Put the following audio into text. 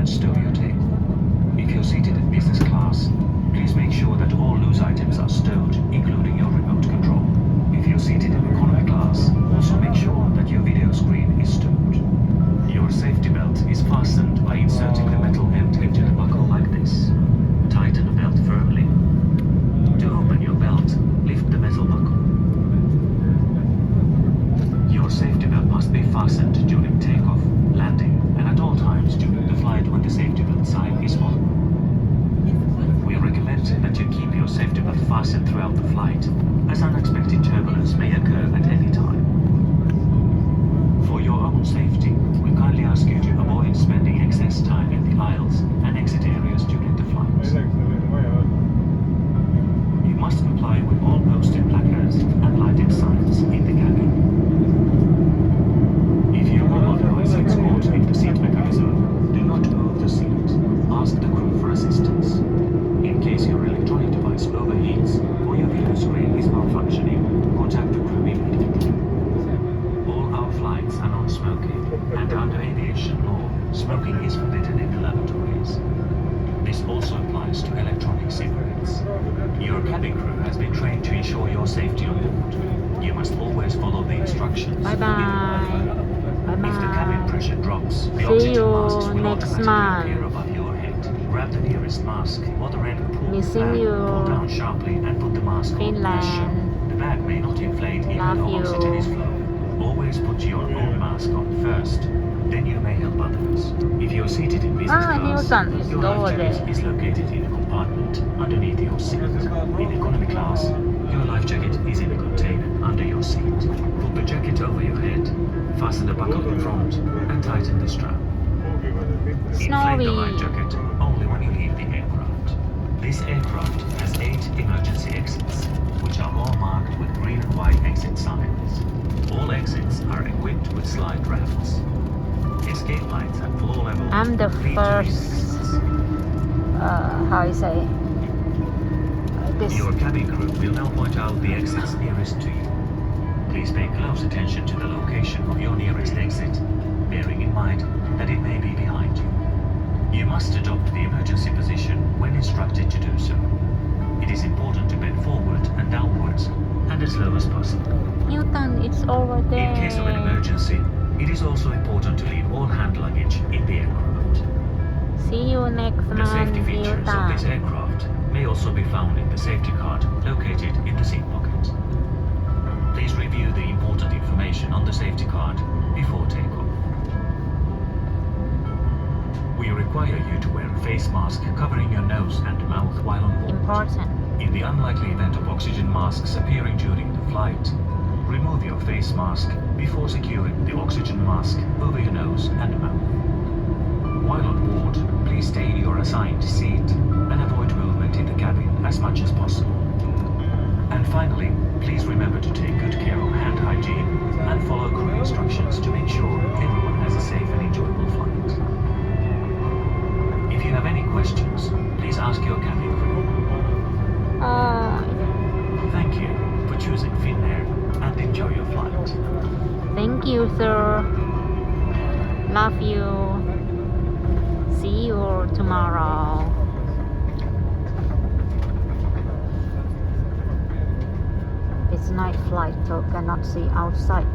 and stow your table. If you're seated in business class, please make sure that all loose items are stowed, including your remote control. If you're seated in economy class, also make sure that your video screen is stowed. Your safety belt is fastened by inserting the metal end into the buckle like this. Tighten the belt firmly. To open your belt, lift the metal buckle. Your safety belt must be fastened during takeoff, landing, and at all times during the flight when the safety belt sign is on. We recommend that you keep your safety belt fastened throughout the flight, as unexpected turbulence may occur at any time. For your own safety, we kindly ask you to avoid spending excess time in the aisles and exit areas during the flight. You must comply with all posted placards and lighted signs in the cabin. If your mobile device gets caught in the seat mechanism, do not move the seat. Ask the crew for assistance. In case your electronic device overheats or your video screen is malfunctioning, contact the crew immediately. All our flights are non-smoking, and under aviation law, smoking is forbidden in the lavatories. This also applies to electronic cigarettes. Your cabin crew has been trained to ensure your safety on board. You must always follow the instructions. Bye bye. Bye If the cabin bye. pressure drops, the See oxygen you masks will next automatically month. appear above your head. Grab the nearest mask or the red pull Missing bag, you. pull down sharply and put the mask on. Finland. The bag may not inflate even Love though you. oxygen is flowing. Always put your own mask on first. Then you may help others. If you're seated in business class, Hilton is your life over jacket there. is located in a compartment underneath your seat. In economy class, your life jacket is in a container under your seat. Put the jacket over your head, fasten the buckle in front, and tighten the strap. Inflate the life jacket only when you leave the aircraft. This aircraft has 8 emergency exits, which are all marked with green and white exit signs. All exits are equipped with slide rafts. Escape lights at floor level. I'm the lead to first, exits. how you say, this. Your cabin crew will now point out the exits nearest to you. Please pay close attention to the location of your nearest exit, bearing in mind that it may be behind you. You must adopt the emergency position when instructed to do so. It is important to bend forward and downwards and as low as possible. Hilton, it's over there. In case of an emergency, it is also important to leave all hand luggage in the aircraft. See you next The month, safety features of this Hilton. aircraft may also be found in the safety card located in the seat pocket. Please review the important information on the safety card before takeoff. We require you to wear a face mask covering your nose and mouth while on board. Important. In the unlikely event of oxygen masks appearing during the flight, remove your face mask before securing the oxygen mask over your nose and mouth. While on board, please stay in your assigned seat and avoid movement in the cabin as much as possible. And finally, please remember to take good care of hand hygiene and follow crew instructions to make sure everyone has a safe and enjoyable flight. If you have any questions, please ask your cabin crew. Oh, Thank you for choosing FINNAIR and enjoy your flight. thank you, sir. Love you. See you tomorrow. It's night flight, so cannot see outside.